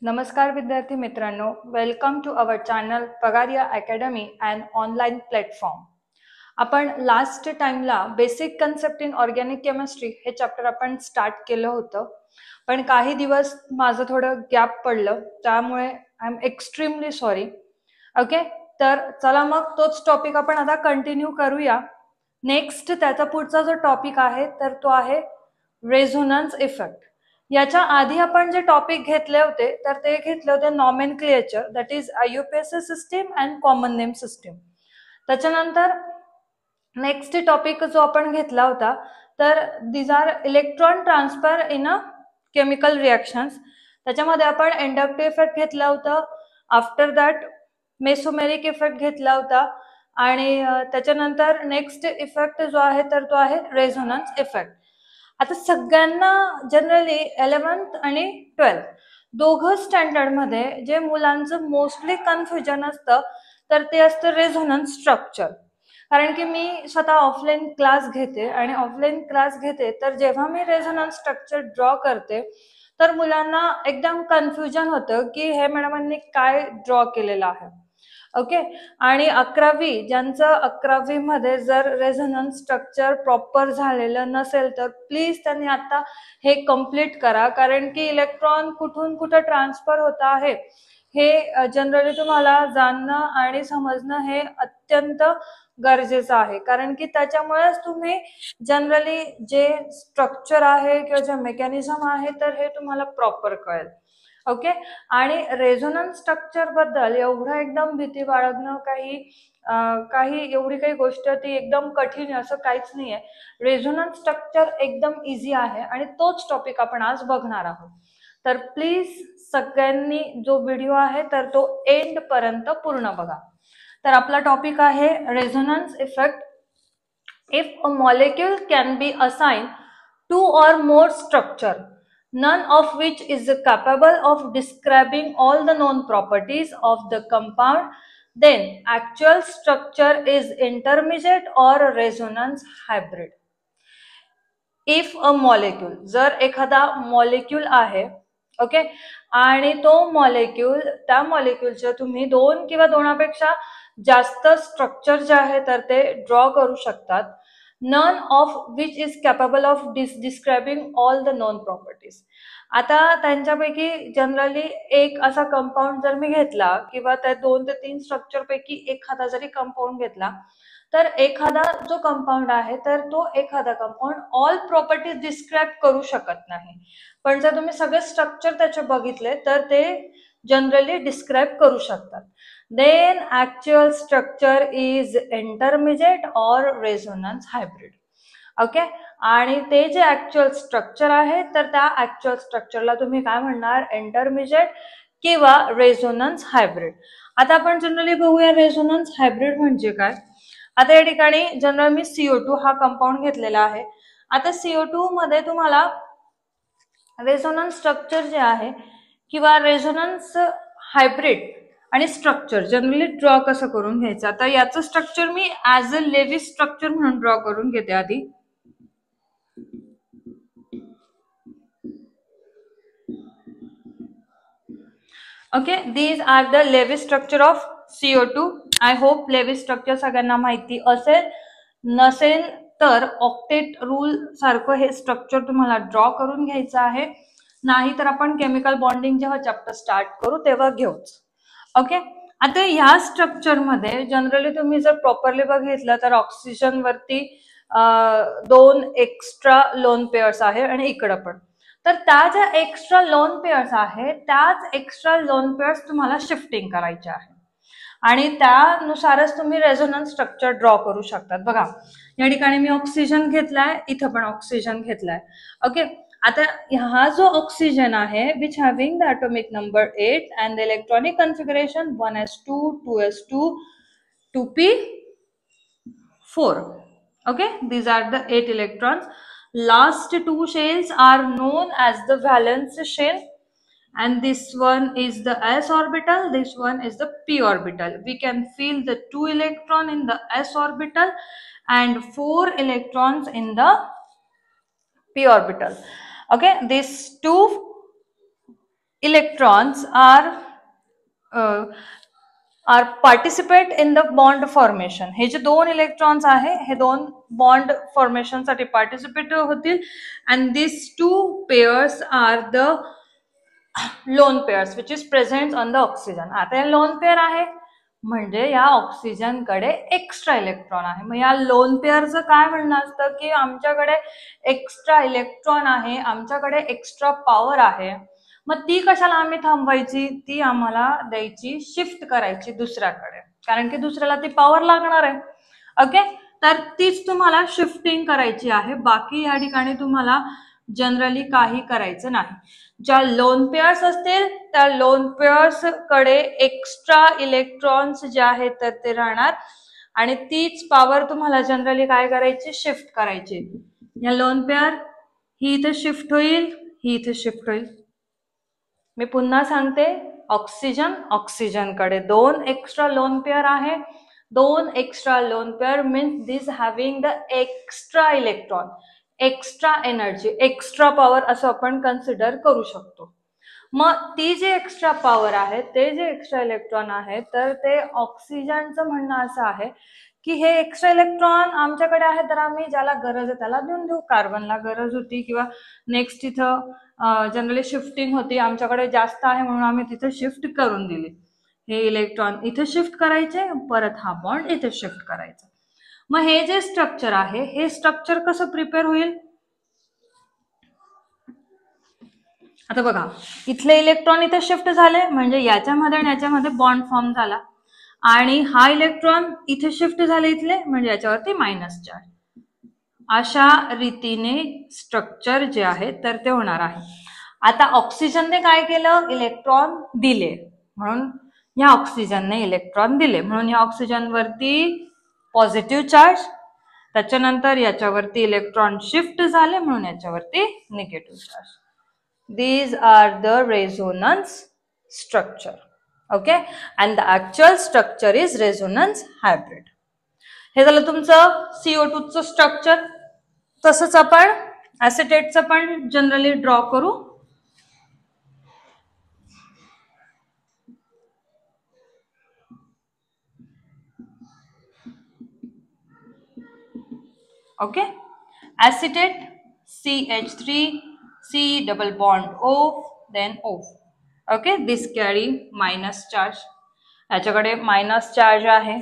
नमस्कार विद्यार्थी मित्रांनो, welcome to our channel Pagaria academy and online platform. आपण लास्ट टाइमला basic concept in organic chemistry हे चॅप्टर आपण स्टार्ट केलं होतं, पण काही दिवस माझं थोडं गॅप पडलं, त्यामुळे I am extremely sorry. Okay, तर चला मग तोच टॉपिक आपण आता कंटिन्यू करूया. नेक्स्ट त्याचा पुढचा जो टॉपिक आहे तर तो आहे रेझोनन्स इफेक्ट. याच्या आधी आपण जे टॉपिक घेतले होते तर ते घेतले होते nomenclature, that is IUPAC system and common name system. त्याच्यानंतर नेक्स्ट टॉपिक जो आपण घेतला होता तर these are electron transfer in a chemical reactions. त्याच्यामध्ये आपण इंडक्टिव्ह इफेक्ट घेतला होता, आफ्टर दॅट मेसोमेरिक इफेक्ट घेतला होता आणि त्याच्यानंतर नेक्स्ट इफेक्ट जो आहे तर तो आहे रेझोनन्स इफेक्ट. आता सगळ्यांना जनरली 11th आणि 12th दोघं स्टँडर्डमध्ये जे मुलांचं मोस्टली कन्फ्युजन असतं तर ते असतं रेझोनन्स स्ट्रक्चर. कारण की मी स्वतः ऑफलाईन क्लास घेते आणि ऑफलाईन क्लास घेते तर जेव्हा मी रेझोनन्स स्ट्रक्चर ड्रॉ करते तर मुलांना एकदम कन्फ्युजन होतं की हे मॅडमांनी काय ड्रॉ केलेलं आहे. ओके, आणि 11वी ज्यांचं 11वी मध्ये जर रेझोनन्स स्ट्रक्चर प्रॉपर झालेलं नसेल तर प्लीज त्यांनी आता हे कम्प्लीट करा, कारण की इलेक्ट्रॉन कुठून कुठं ट्रान्सफर होत आहे हे जनरली तुम्हाला जाणणं आणि समजणं हे अत्यंत गरजेचं आहे, कारण की त्याच्यामुळेच तुम्ही जनरली जे स्ट्रक्चर आहे किंवा जे मेकॅनिझम आहे तर हे तुम्हाला प्रॉपर कळेल. ओके, आणि रेझोनन्स स्ट्रक्चर बद्दल एवढं एकदम भीती बाळगणं काही एवढी काही गोष्ट ती एकदम कठीण असं काहीच नाहीये. रेझोनन्स स्ट्रक्चर एकदम इझी आहे आणि तोच टॉपिक आपण आज बघणार आहोत. तर प्लीज सगळ्यांनी जो व्हिडिओ आहे तर तो एंड पर्यंत पूर्ण बघा. तर आपला टॉपिक आहे resonance effect. If a molecule can be assigned 2 or more structure, none of which is capable of describing all the known properties of the compound, then actual structure is intermediate or resonance hybrid. If a molecule, जर एखादा molecule आहे, okay, आणि तो molecule त्या मॉलिक्यूलचे तुम्ही 2 किंवा 2पेक्षा जास्त structure जे आहे तर ते ड्रॉ करू शकतात, none of which is capable of describing all the known properties. आता त्यांच्यापैकी जनरली एक असा कंपाऊंड जर मी घेतला किंवा त्या 2 ते 3 स्ट्रक्चर पैकी एखादा जरी कंपाऊंड घेतला तर एखादा जो कंपाऊंड आहे तर तो एखादा कंपाऊंड ऑल प्रॉपर्टीज डिस्क्राईब करू शकत नाही, पण जर तुम्ही सगळे स्ट्रक्चर त्याचे बघितले तर ते जनरली डिस्क्राईब करू शकतात. then actual structure is intermediate or resonance hybrid. Okay, आणि ते जे ऍक्च्युअल स्ट्रक्चर आहे तर त्या ऍक्च्युअल स्ट्रक्चरला तुम्ही काय म्हणणार, इंटरमिजिएट किंवा रेझोनन्स हायब्रिड. आता आपण जनरली बघूया रेझोनन्स हायब्रिड म्हणजे काय. आता या ठिकाणी जनरल मी CO2 हा कंपाऊंड घेतलेला आहे. आता CO2 मध्ये तुम्हाला रेझोनन्स स्ट्रक्चर जे आहे किंवा रेझोनन्स हायब्रिड आणि स्ट्रक्चर जनरली ड्रॉ कसं करून घ्यायचं. आता याचं स्ट्रक्चर मी ऍज अ लेविस स्ट्रक्चर म्हणून ड्रॉ करून घेते आधी. Okay, these are the Lewis structure of CO2. I hope Lewis structure सगळ्यांना माहिती असेल, नसेल तर ऑक्टेट रूल सारखं हे स्ट्रक्चर तुम्हाला ड्रॉ करून घ्यायचं आहे, नाही तर आपण केमिकल बॉन्डिंग जेव्हा चॅप्टर स्टार्ट करू तेव्हा घेऊच. ओके, आता ह्या स्ट्रक्चर मध्ये जनरली तुम्ही जर प्रॉपरली बघितलं तर ऑक्सिजन वरती 2 एक्स्ट्रा लोन पेअर्स आहे आणि इकडं पण, तर त्या ज्या एक्स्ट्रा लोन पेअर्स आहेत त्याच एक्स्ट्रा लोन पेअर्स तुम्हाला शिफ्टिंग करायचे आहे आणि त्यानुसारच तुम्ही रेझोनन्स स्ट्रक्चर ड्रॉ करू शकतात. बघा या ठिकाणी मी ऑक्सिजन घेतलाय, इथं पण ऑक्सिजन घेतलाय. ओके, आता हा जो ऑक्सिजन आहे which having the atomic number 8 and the electronic configuration 1s2 2s2 2p4. okay, these are the 8 electrons. Last 2 shells are known as the valence shell, and this one is the s orbital, this one is the p orbital. We can feel the 2 electron in the s orbital and 4 electrons in the p orbital. Okay, these 2 electrons are participate in the bond formation. हे जे दोन electrons आहे हे दोन bond formation साठी participate होतील and these two pairs are the lone pairs which is present on the oxygen. आता या लोन पेअर आहे म्हणजे या ऑक्सिजन कडे एक्स्ट्रा इलेक्ट्रॉन आहे. मग या लोन पेअरचं काय म्हणणं असतं की आमच्याकडे एक्स्ट्रा इलेक्ट्रॉन आहे, आमच्याकडे एक्स्ट्रा पॉवर आहे. मग ती कशाला आम्ही थांबवायची, ती आम्हाला द्यायची, शिफ्ट करायची दुसऱ्याकडे, कारण की दुसऱ्याला ती पॉवर लागणार आहे. ओके, तर तीच तुम्हाला शिफ्टिंग करायची आहे. बाकी या ठिकाणी तुम्हाला जनरली काही करायचं नाही. ज्या लोन पेअर्स असतील त्या लोन पेअर्स कडे एक्स्ट्रा इलेक्ट्रॉन्स जे आहेत तर ते राहणार आणि तीच पॉवर तुम्हाला जनरली काय करायची, शिफ्ट करायची. या लोन पेअर ही इथे शिफ्ट होईल, ही इथे शिफ्ट होईल. मी पुन्हा सांगते, ऑक्सिजन कडे दोन एक्स्ट्रा लोन पेअर आहे. दोन extra lone pair means this having the extra electron, extra energy, extra power असं आपण कन्सिडर करू शकतो. मग ती जी एक्स्ट्रा पॉवर आहे, ते जे एक्स्ट्रा इलेक्ट्रॉन आहे, तर ते ऑक्सिजनचं म्हणणं असं आहे की हे एक्स्ट्रा इलेक्ट्रॉन आमच्याकडे आहे तर आम्ही ज्याला गरज आहे त्याला देऊन देऊ. कार्बनला गरज होती किंवा नेक्स्ट इथं जनरली शिफ्टिंग होती, आमच्याकडे जास्त आहे म्हणून आम्ही तिथे शिफ्ट करून दिली. हे इलेक्ट्रॉन इथे शिफ्ट करायचे, परत हा बॉन्ड इथे शिफ्ट करायचा. मग हे जे स्ट्रक्चर आहे हे स्ट्रक्चर कसं प्रिपेअर होईल, आता बघा, इथले इलेक्ट्रॉन इथे शिफ्ट झाले म्हणजे याच्यामध्ये आणि याच्यामध्ये बॉन्ड फॉर्म झाला आणि हा इलेक्ट्रॉन इथे शिफ्ट झाले इथले म्हणजे याच्यावरती मायनस चार्ज. अशा रीतीने स्ट्रक्चर जे आहे तर ते होणार आहे. आता ऑक्सिजनने काय केलं, इलेक्ट्रॉन दिले, म्हणून या ऑक्सिजनने इलेक्ट्रॉन दिले म्हणून या ऑक्सिजन वरती पॉझिटिव्ह चार्ज, त्याच्यानंतर याच्यावरती इलेक्ट्रॉन शिफ्ट झाले म्हणून याच्यावरती negative charge. These are the resonance structure. Okay, and the actual structure is resonance hybrid. हे झालं तुमचं CO2 चं स्ट्रक्चर. तसंच आपण ऍसिटेटचं पण जनरली ड्रॉ करू. Okay, acetate CH3 C double bond O then O. Okay, this carry minus charge. याच्याकडे minus charge आहे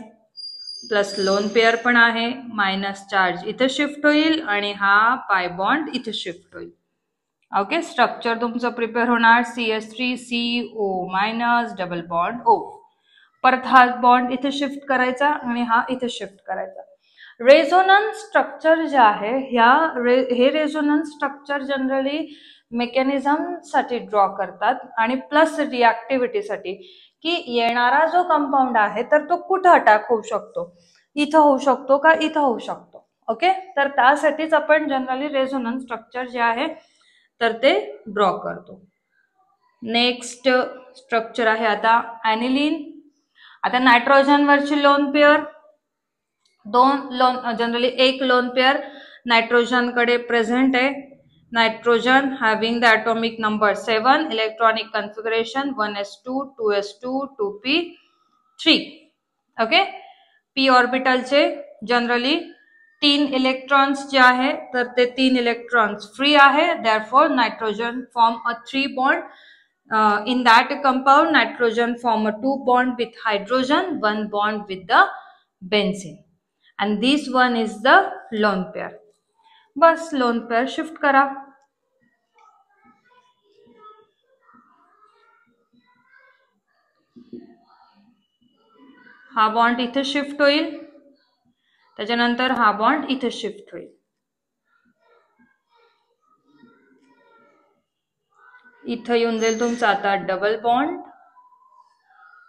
प्लस लोन पेअर पण आहे. मायनस चार्ज इथे शिफ्ट होईल आणि हा पाय बॉन्ड इथे शिफ्ट होईल. ओके, स्ट्रक्चर तुमचं प्रिपेअर होणार CH3 CO minus double bond O. परत हा बॉन्ड इथे शिफ्ट करायचा आणि हा इथे शिफ्ट करायचा. रेझोनन्स स्ट्रक्चर जे आहे हे रेझोनन्स स्ट्रक्चर जनरली मेकॅनिझम साठी ड्रॉ करतात आणि प्लस रिॲक्टिव्हिटीसाठी की येणारा जो कंपाऊंड आहे तर तो कुठं अटॅक होऊ शकतो, इथं होऊ शकतो का इथं होऊ शकतो. ओके, तर त्यासाठीच आपण जनरली रेझोनन्स स्ट्रक्चर जे आहे तर ते ड्रॉ करतो. नेक्स्ट स्ट्रक्चर आहे आता ॲनिलीन. आता नायट्रोजन वरची लोन पेअर, दोन लोन जनरली एक लोन पेअर नायट्रोजन कडे प्रेझेंट आहे. Nitrogen having the atomic number 7, electronic configuration 1s2 2s2 2p3. Okay, p ऑर्बिटलचे जनरली 3 इलेक्ट्रॉन्स जे आहे तर ते 3 इलेक्ट्रॉन्स फ्री आहे. Therefore nitrogen form a 3 bond in that compound. Nitrogen form a 2 bond with hydrogen, 1 bond with the benzene, and this one is the lone pair. Bus lone pair shift करा. हा bond इथे shift होईल, त्याच्यानंतर हा bond इथे shift होईल. इथं येऊन जाईल तुमचा आता डबल बॉन्ड.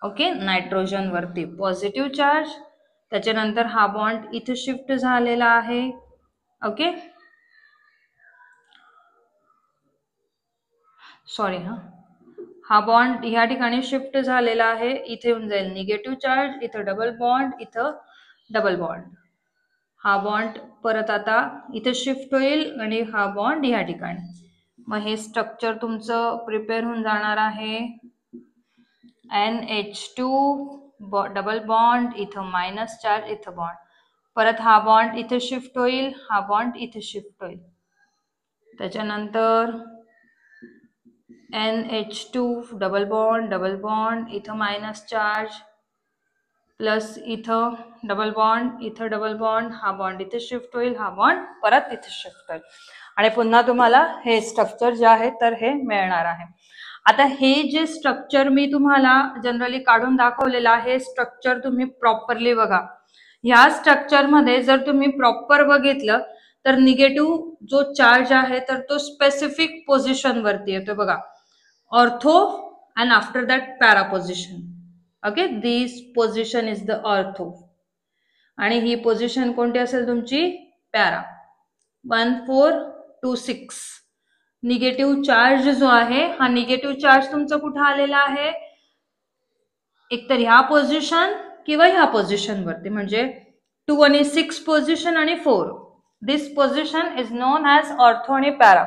ओके, नायट्रोजन वरती पॉझिटिव्ह चार्ज, त्याच्यानंतर हा बॉन्ड इथे शिफ्ट झालेला आहे. ओके, सॉरी, हा बॉन्ड या ठिकाणी शिफ्ट झालेला आहे. इथे येऊन जाईल निगेटिव्ह चार्ज, इथं डबल बॉन्ड, इथं डबल बॉन्ड. हा बॉन्ड परत आता इथे शिफ्ट होईल आणि हा बॉन्ड या ठिकाणी. मग हे स्ट्रक्चर तुमचं प्रिपेअर होऊन जाणार आहे. NH2 डबल बॉन्ड, इथं मायनस चार्ज, इथं बॉन्ड, परत हा बॉन्ड इथे शिफ्ट होईल, हा बॉन्ड इथे शिफ्ट होईल. त्याच्यानंतर NH2 डबल बॉन्ड, इथं मायनस चार्ज, प्लस इथं डबल बॉन्ड, हा बॉन्ड इथे शिफ्ट होईल, हा बॉन्ड परत इथे शिफ्ट होईल, आणि पुन्हा तुम्हाला हे स्ट्रक्चर जे आहे तर हे मिळणार आहे. आता हे जे स्ट्रक्चर मी तुम्हाला जनरली काढून दाखवलेलं आहे, स्ट्रक्चर तुम्ही प्रॉपरली बघा. ह्या स्ट्रक्चर मध्ये जर तुम्ही प्रॉपर बघितलं तर निगेटिव्ह जो चार्ज आहे तर तो स्पेसिफिक पोझिशन वरती येतो बघा, ortho and after that para position. Okay, this position is the ortho, आणि ही पोझिशन कोणती असेल तुमची? पॅरा. 1 4 2 6. निगेटिव्ह चार्ज जो आहे, हा निगेटिव्ह चार्ज तुमचा कुठे आलेला आहे? एकतर ह्या पोझिशन किंवा ह्या पोझिशन वरती, म्हणजे 2 आणि 6 पोझिशन आणि 4. This position is known as ortho आणि पॅरा.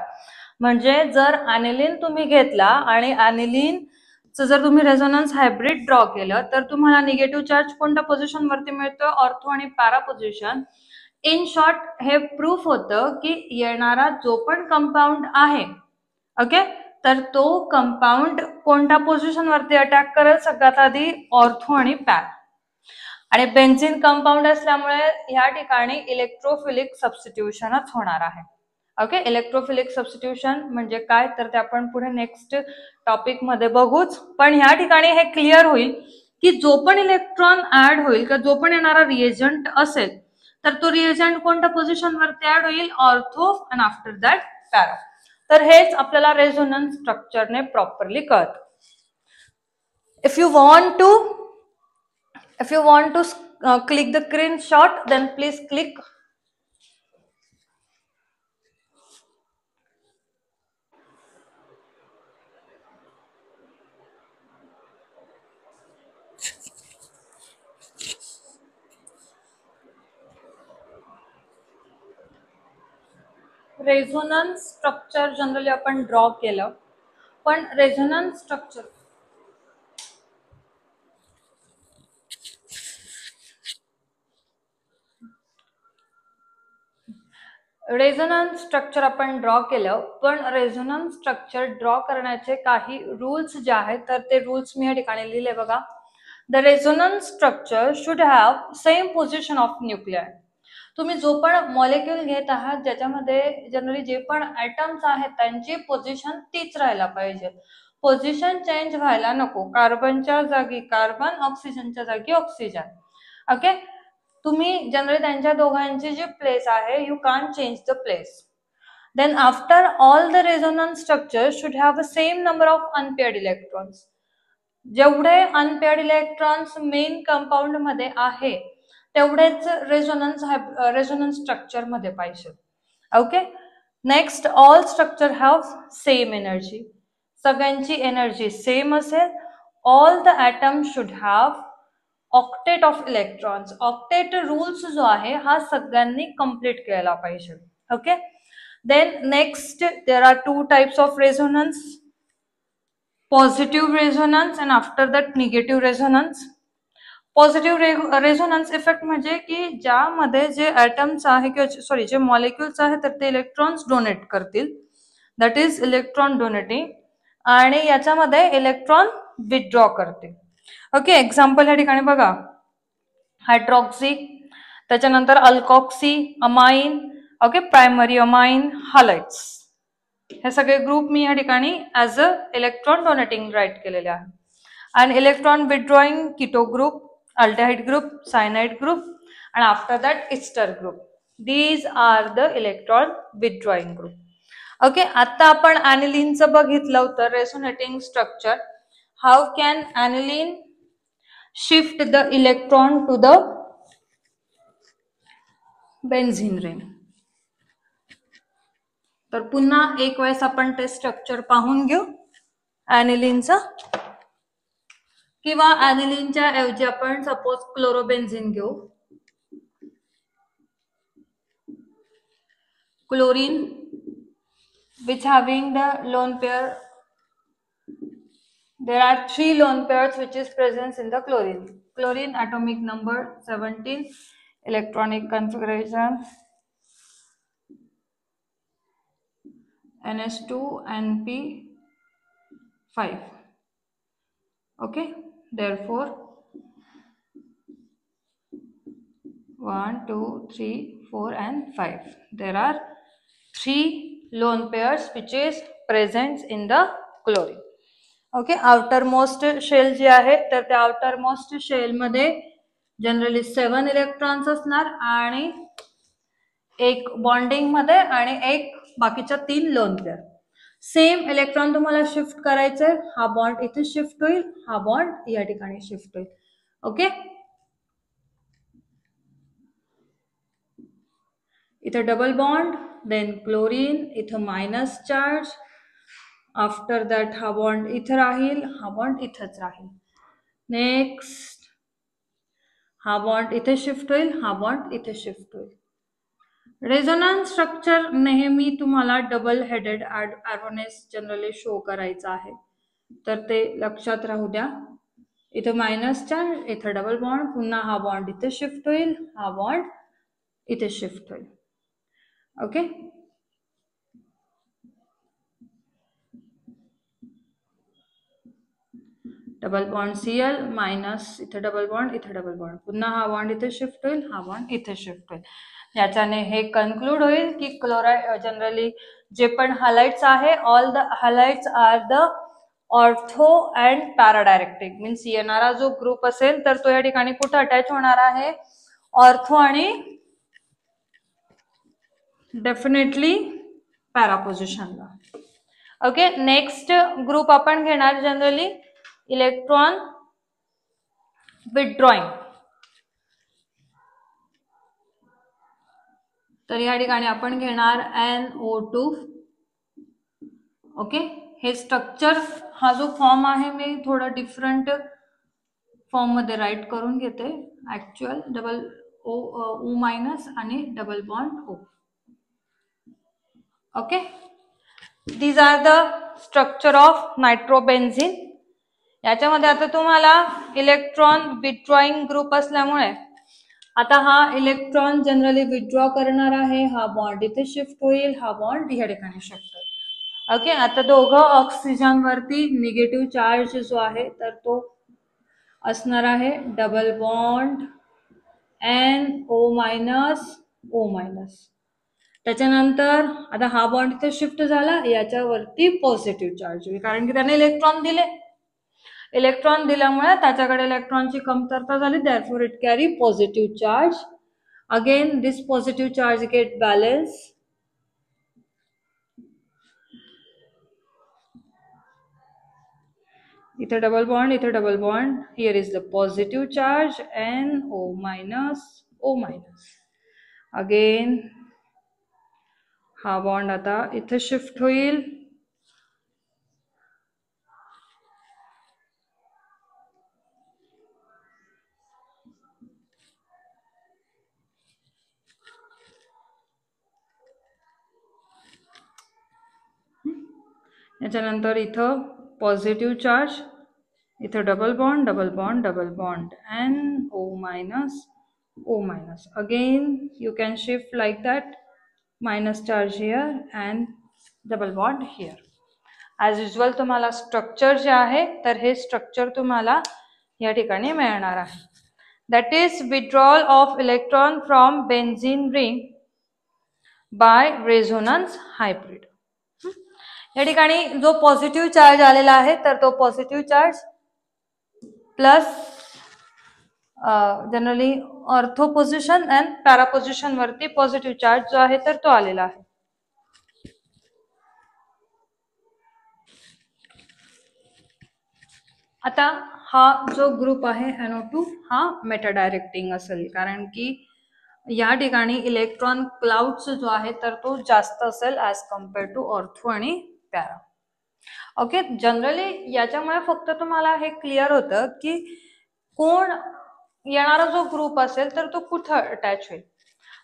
म्हणजे जर ॲनिलीन तुम्ही घेतला आणि ॲनिलीन जर तुम्ही रेझोनन्स हायब्रिड ड्रॉ केलं तर तुम्हाला निगेटिव्ह चार्ज कोणत्या पोझिशन वरती मिळतो? ऑर्थो आणि पॅरा पोझिशन. इन शॉर्ट हे प्रूफ होतं की येणारा जो पण कंपाऊंड आहे, ओके, तर तो कंपाऊंड कोणत्या पोझिशन वरती अटॅक करेल? सगळ्यात आधी ऑर्थो आणि पॅरा. आणि बेन्झीन कंपाऊंड असल्यामुळे या ठिकाणी इलेक्ट्रोफिलिक सबस्टिट्यूशनच होणार आहे. ओके, इलेक्ट्रोफिलिक सबस्टिट्यूशन म्हणजे काय तर ते आपण पुढे नेक्स्ट टॉपिक मध्ये बघूच. पण ह्या ठिकाणी हे क्लिअर होईल की जो पण इलेक्ट्रॉन ऍड होईल किंवा जो पण येणारा रिएजंट असेल तर तो रिएजंट कोणत्या पोझिशन वरती ऍड होईल? Ortho and after that para. तर हेच आपल्याला रेझोनन्स स्ट्रक्चरने प्रॉपरली कळतं. If you want to click the screenshot, then please click. Resonance structure generally आपण ड्रॉ केलं, पण रेझोनन्स स्ट्रक्चर आपण ड्रॉ केलं, पण रेझोनन्स स्ट्रक्चर ड्रॉ करण्याचे काही रूल्स जे आहेत तर ते रूल्स मी या ठिकाणी लिहिले बघा. The resonance structure should have same position of nuclear. तुम्ही जो पण मॉलिक्यूल घेत आहात ज्याच्यामध्ये जनरली जे पण ॲटम्स आहेत त्यांची पोझिशन तीच राहायला पाहिजे, पोझिशन चेंज व्हायला नको. कार्बनच्या जागी कार्बन, ऑक्सिजनच्या जागी ऑक्सिजन. ओके, तुम्ही जनरली त्यांच्या दोघांची जी प्लेस आहे you can't change the place. Then after all the resonance structure should have the same number of unpaired electrons. जेवढे अनपेअर्ड इलेक्ट्रॉन्स मेन कंपाऊंड मध्ये आहे तेवढेच रेझोनन्स स्ट्रक्चर मध्ये पाहिजे. Okay, next, all structure have same energy. सगळ्यांची energy same असेल. All the atom should have octet of electrons. Octet rules जो आहे हा सगळ्यांनी कंप्लीट केला पाहिजे. Okay, then next there are 2 types of resonance, positive resonance and after that negative resonance. Positive resonance effect म्हणजे की ज्यामध्ये जे ॲटम्स आहे किंवा सॉरी जे मॉलिक्युल्स आहेत तर ते इलेक्ट्रॉन्स डोनेट करतील, दॅट इज इलेक्ट्रॉन डोनेटिंग, आणि याच्यामध्ये इलेक्ट्रॉन विथड्रॉ करतील. ओके, एक्झाम्पल या ठिकाणी बघा, हायड्रॉक्सी, त्याच्यानंतर alkoxy, amine, okay, primary amine, halides, हे सगळे ग्रुप मी या ठिकाणी as a electron donating write केलेले आहे. आणि electron withdrawing keto group, aldehyde group, cyanide group, and after that ester group. These are the electron withdrawing group. Okay, आता आपण aniline बघितलं होतं resonating structure. How can aniline shift the electron to the benzene ring? तर पुन्हा एक वेळेस आपण ते स्ट्रक्चर पाहून घेऊ aniline. किंवा ॲनिलीनच्या ऐवजी आपण सपोज क्लोरोबेन्झिन घेऊ. Chlorine, which having the lone pair. There are 3 lone pairs which is present in the chlorine. Chlorine atomic number 17, electronic configuration NS2 and P5. Okay, therefore 1, 2, 3, 4 and 5. There are 3 lone pairs which is present in the chlorine. Okay, outermost shell जी आहे तर त्या outermost shell मध्ये generally 7 electrons असणार आणि एक bonding मध्ये आणि एक बाकीच्या 3 लोन पेअर. सेम इलेक्ट्रॉन तुम्हाला शिफ्ट करायचंय, हा बॉन्ड इथे शिफ्ट होईल, हा बॉन्ड या ठिकाणी शिफ्ट होईल. ओके, इथे डबल बॉन्ड, देन क्लोरीन, इथे मायनस चार्ज, आफ्टर दॅट हा बॉन्ड इथे राहील, हा बॉन्ड इथेच राहील. नेक्स्ट हा बॉन्ड इथे शिफ्ट होईल, हा बॉन्ड इथे शिफ्ट होईल. रेझोनन्स स्ट्रक्चर नेहमी तुम्हाला डबल हेडेड आर्गोनेस जनरली शो करायचा आहे, तर ते लक्षात राहू द्या. इथे मायनस चार्ज, इथे डबल बॉन्ड, पुन्हा हा बॉन्ड इथे शिफ्ट होईल, हा बॉन्ड इथे शिफ्ट होईल. Okay, double bond Cl minus, इथे डबल बॉन्ड, इथे डबल बॉन्ड, पुन्हा हा बॉन्ड इथे शिफ्ट होईल, हा बॉन्ड इथे शिफ्ट होईल. याच्याने हे कन्क्लूड होईल की क्लोराइड जनरली जे पण हॅलाइड्स आहे, all the halides are the ortho and para directing. Means येणारा जो ग्रुप असेल तर तो या ठिकाणी कुठे अटॅच होणार आहे, ऑर्थो आणि डेफिनेटली पॅरा पोझिशनला. ओके, नेक्स्ट ग्रुप आपण घेणार जनरली इलेक्ट्रॉन विथड्रॉइंग. तर या ठिकाणी आपण घेणार NO2. ओके, हे स्ट्रक्चर, हा जो फॉर्म आहे मी थोडा डिफरंट फॉर्म मध्ये राईट करून घेते. ऍक्च्युअल डबल O मायनस आणि double bond O. Okay, these are the structure of nitrobenzene. याच्यामध्ये आता तुम्हाला इलेक्ट्रॉन विथड्रॉइंग ग्रुप असल्यामुळे आता हा इलेक्ट्रॉन जनरली विथड्रॉ करणार आहे, हा बॉन्ड इथे शिफ्ट होईल, हा बॉन्ड या ठिकाणी शिफ्ट होईल. ओके, आता दोघं ऑक्सिजन वरती निगेटिव्ह चार्ज जो आहे तर तो असणार आहे double bond NO minus O minus. त्याच्यानंतर आता हा बॉन्ड इथे शिफ्ट झाला, याच्यावरती पॉझिटिव्ह चार्ज होईल, कारण की त्याने इलेक्ट्रॉन दिले. इलेक्ट्रॉन दिल्यामुळे त्याच्याकडे इलेक्ट्रॉनची कमतरता झाली, therefore it carry positive charge. Again this positive charge get balanced. इथे डबल बॉन्ड, इथे double bond, here is the positive charge NO minus O minus. Again हा बॉन्ड आता इथे शिफ्ट होईल, याच्यानंतर इथं पॉझिटिव्ह चार्ज, इथं double bond, double bond, double bond, NO minus O minus. Again you can shift like that, minus charge here and double bond here. As usual तुम्हाला structure जे आहे तर हे स्ट्रक्चर तुम्हाला या ठिकाणी मिळणार आहे. That is withdrawal of electron from benzene ring by resonance hybrid. या ठिकाणी जो पॉझिटिव्ह चार्ज आलेला आहे तर तो positive charge plus generally ortho position and para position वरती पॉझिटिव्ह चार्ज जो आहे तर तो आलेला आहे. आता हा जो ग्रुप आहे NO2 हा मेटा डायरेक्टिंग असेल, कारण की या ठिकाणी इलेक्ट्रॉन क्लाउड्स जो आहे तर तो जास्त असेल ॲज कम्पेअर टू ऑर्थो आणि पॅरा. ओके, जनरली याच्यामुळे फक्त तुम्हाला हे क्लिअर होतं की कोण येणारा जो ग्रुप असेल तर तो कुठं अटॅच होईल.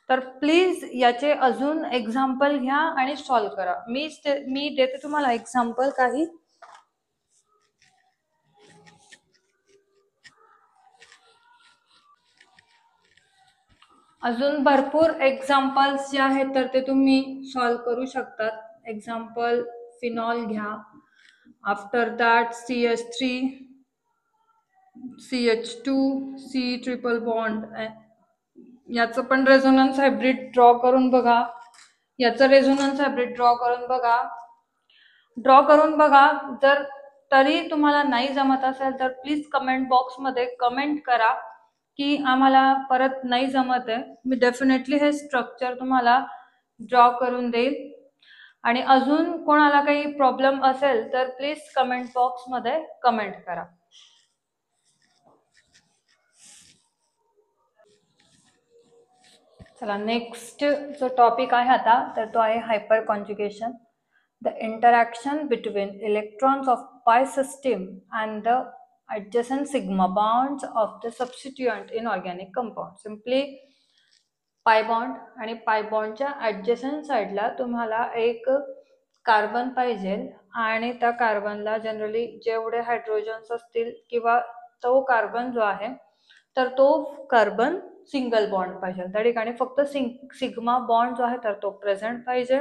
तर प्लीज याचे अजून एक्झाम्पल घ्या आणि सॉल्व्ह करा. मी देते तुम्हाला एक्झाम्पल काही. अजून भरपूर एक्झाम्पल्स जे आहेत तर ते तुम्ही सॉल्व्ह करू शकतात. एक्झाम्पल फिनॉल घ्या, after that CH3 CH2 C triple bond, याचं पण रेझोनन्स हायब्रिड ड्रॉ करून बघा. याचं रेझोनन्स हायब्रिड ड्रॉ करून बघा. जर तरी तुम्हाला नाही जमत असेल तर प्लीज कमेंट बॉक्समध्ये कमेंट करा की आम्हाला परत नाही जमत आहे. मी डेफिनेटली हे स्ट्रक्चर तुम्हाला ड्रॉ करून देईल. आणि अजून कोणाला काही प्रॉब्लेम असेल तर प्लीज कमेंट बॉक्समध्ये कमेंट करा. चला, नेक्स्ट जो टॉपिक आहे आता तर तो आहे hyper conjugation. The interaction between electrons of pi system and the adjacent sigma bonds of the substituent in organic compound. Simply pi bond आणि pi bondच्या adjacent साइडला तुम्हाला एक कार्बन पाहिजे आणि त्या कार्बनला जनरली जेवढे हायड्रोजन्स असतील किंवा तो कार्बन जो आहे तर तो कार्बन सिंगल बॉन्ड पाहिजे. त्या ठिकाणी फक्त सिग्मा बॉन्ड जो आहे तर तो प्रेझेंट पाहिजे.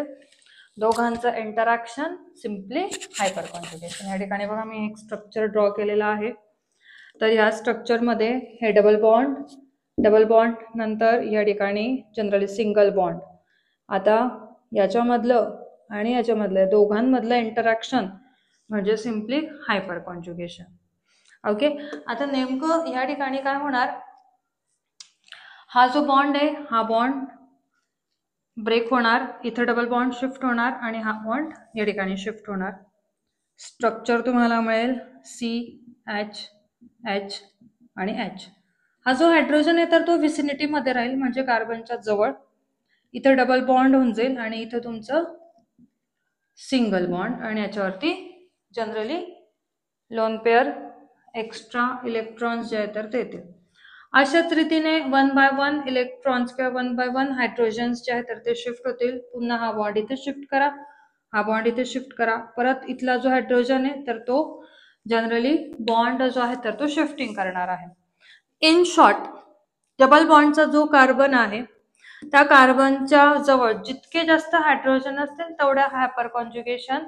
दोघांचं इंटरॅक्शन सिम्पली हायपर कॉन्जुगेशन. या ठिकाणी बघा मी एक स्ट्रक्चर ड्रॉ केलेला आहे. तर या स्ट्रक्चरमध्ये हे डबल बॉन्ड नंतर या ठिकाणी जनरली सिंगल बॉन्ड. आता याच्यामधलं आणि याच्यामधलं दोघांमधलं इंटरॅक्शन म्हणजे सिम्पली हायपर कॉन्जुगेशन. ओके, आता नेमकं या ठिकाणी काय होणार, हा जो बॉन्ड आहे हा बॉन्ड ब्रेक होणार, इथं डबल बॉन्ड शिफ्ट होणार आणि हा बॉन्ड या ठिकाणी शिफ्ट होणार. स्ट्रक्चर तुम्हाला मिळेल CH H आणि H. हा जो हायड्रोजन आहे तर तो विसिनिटी मध्ये राहील म्हणजे कार्बनच्या जवळ. इथं डबल बॉन्ड होऊन जाईल आणि इथं तुमचं सिंगल बॉन्ड आणि याच्यावरती generally lone pair extra electrons जे आहेत तर ते येतील. अशाच रीतीने 1 by 1 इलेक्ट्रॉन्स किंवा 1 by 1 हायड्रोजन्स जे आहेत तर ते शिफ्ट होतील. पुन्हा हा बॉन्ड इथे शिफ्ट करा, हा बॉन्ड इथे शिफ्ट करा. परत इथला जो हायड्रोजन आहे तर तो जनरली बॉन्ड जो आहे तर तो शिफ्टिंग करणार आहे. इन शॉर्ट, डबल बॉन्डचा जो कार्बन आहे त्या कार्बनच्या जवळ जितके जास्त हायड्रोजन असतील तेवढ्या हायपर कॉन्जुगेशन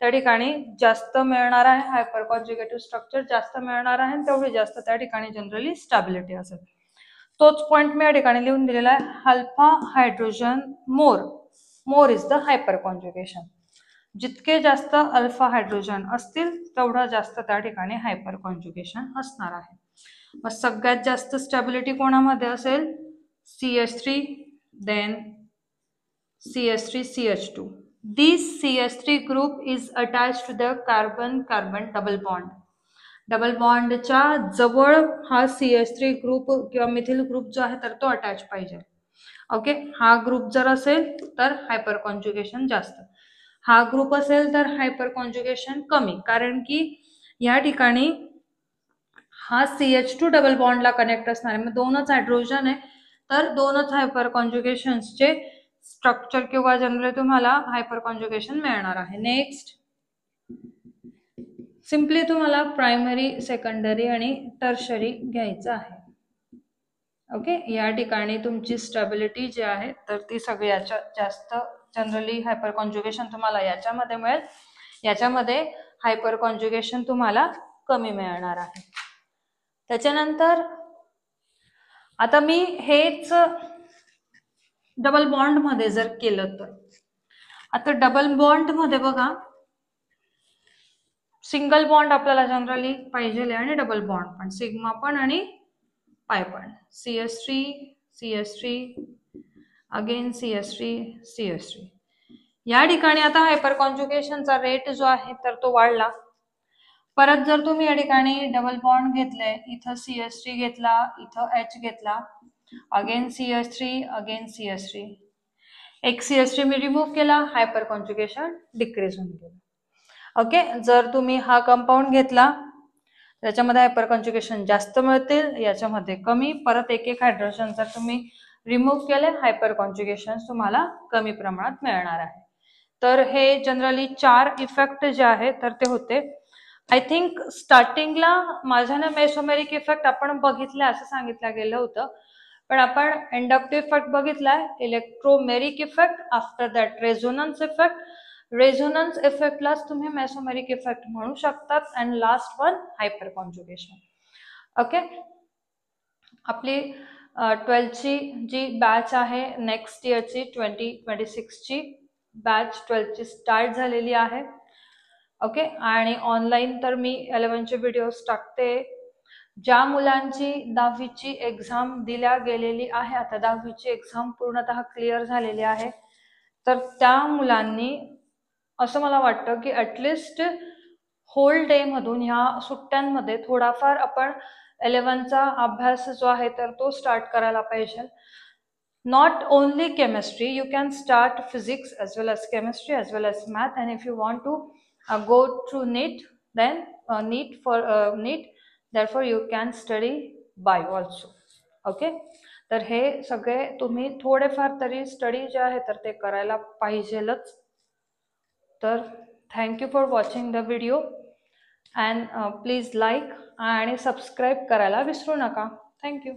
त्या ठिकाणी जास्त मिळणार आहे. हायपर कॉन्जुगेटिव्ह स्ट्रक्चर जास्त मिळणार आहे आणि तेवढी जास्त त्या ठिकाणी जनरली स्टॅबिलिटी असेल. तोच पॉइंट मी या ठिकाणी लिहून दिलेला आहे. Alpha hydrogen more is the hyper conjugation. जितके जास्त अल्फा हायड्रोजन असतील तेवढा जास्त त्या ठिकाणी हायपर कॉन्जुगेशन असणार आहे. मग सगळ्यात जास्त स्टॅबिलिटी कोणामध्ये असेल, CH3 then CH3 CH2. This CH3 group is attached to the carbon-carbon double bond. Double बॉन्डच्या जवळ हा CH3 ग्रुप किंवा मिथिल ग्रुप जो आहे तर तो अटॅच पाहिजे. ओके, हा ग्रुप जर असेल तर हायपर कॉन्जुगेशन जास्त, हा ग्रुप असेल तर हायपर कॉन्जुगेशन कमी. कारण की या ठिकाणी हा CH2 डबल बॉन्डला कनेक्ट असणार आहे. मग दोनच हायड्रोजन आहे तर दोनच हायपर कॉन्जुगेशनचे स्ट्रक्चर किंवा जनरली तुम्हाला हायपर कॉन्जुगेशन मिळणार आहे. नेक्स्ट, सिम्पली तुम्हाला प्रायमरी, सेकंडरी आणि टर्शरी घ्यायचं आहे. ओके, या ठिकाणी तुमची स्टॅबिलिटी जी आहे तर ती सगळ्यात जास्त जनरली हायपर कॉन्जुगेशन तुम्हाला याच्यामध्ये मिळेल, याच्यामध्ये हायपर कॉन्जुगेशन तुम्हाला कमी मिळणार आहे. त्याच्यानंतर आता मी हेच डबल बॉन्ड मध्ये जर केलं तर आता डबल बॉन्ड मध्ये बघा सिंगल बॉन्ड आपल्याला जनरली पाहिजे आणि डबल बॉन्ड पण, सिग्मा पण आणि पाय पण. CH3 again CH3. या ठिकाणी आता हायपर कॉन्जुगेशनचा रेट जो आहे तर तो वाढला. परत जर तुम्ही या ठिकाणी डबल बॉन्ड घेतले, इथं CH3 घेतला, इथं H घेतला, अगेन CH3, एक CH3 मी रिमूव्ह केला, हायपर कॉन्जुगेशन डिक्रीज होऊन गेलं. ओके, जर तुम्ही हा कंपाऊंड घेतला त्याच्यामध्ये हायपर कॉन्जुगेशन जास्त मिळतील, याच्यामध्ये कमी. परत एक हायड्रोजन जर तुम्ही रिमूव्ह केले, हायपर कॉन्जुगेशन तुम्हाला कमी प्रमाणात मिळणार आहे. तर हे जनरली 4 इफेक्ट जे आहे तर ते होते. आय थिंक स्टार्टिंगला माझ्याने मेसोमेरिक इफेक्ट आपण बघितला असं सांगितलं गेलं होतं, पण आपण इंडक्टिव्ह इफेक्ट बघितलाय, electromeric effect, after that resonance effect. Resonance इफेक्टलाच तुम्ही मेसोमेरिक इफेक्ट म्हणू शकतात, and last one hyperconjugation. Okay, आपली 12ची जी बॅच आहे नेक्स्ट इयरची 2026ची बॅच 12ची स्टार्ट झालेली आहे. ओके, आणि ऑनलाईन तर मी 11चे व्हिडिओज टाकते. ज्या मुलांची 10वीची एक्झाम दिल्या गेलेली आहे, आता 10वीची एक्झाम पूर्णतः क्लिअर झालेली आहे, तर त्या मुलांनी असं मला वाटतं की ॲटलिस्ट होल डे मधून ह्या सुट्ट्यांमध्ये थोडाफार आपण 11चा अभ्यास जो आहे तर तो स्टार्ट करायला पाहिजे. Not only chemistry, you can start physics as well as chemistry as well as math, and if you want to go through NEET, then NEET, therefore you can study bio also. Okay, तर हे सगळे तुम्ही थोडेफार तरी study जे आहे तर ते करायला पाहिजेलच. तर thank you for watching the video, and please like आणि सबस्क्राईब करायला विसरू नका. थँक्यू.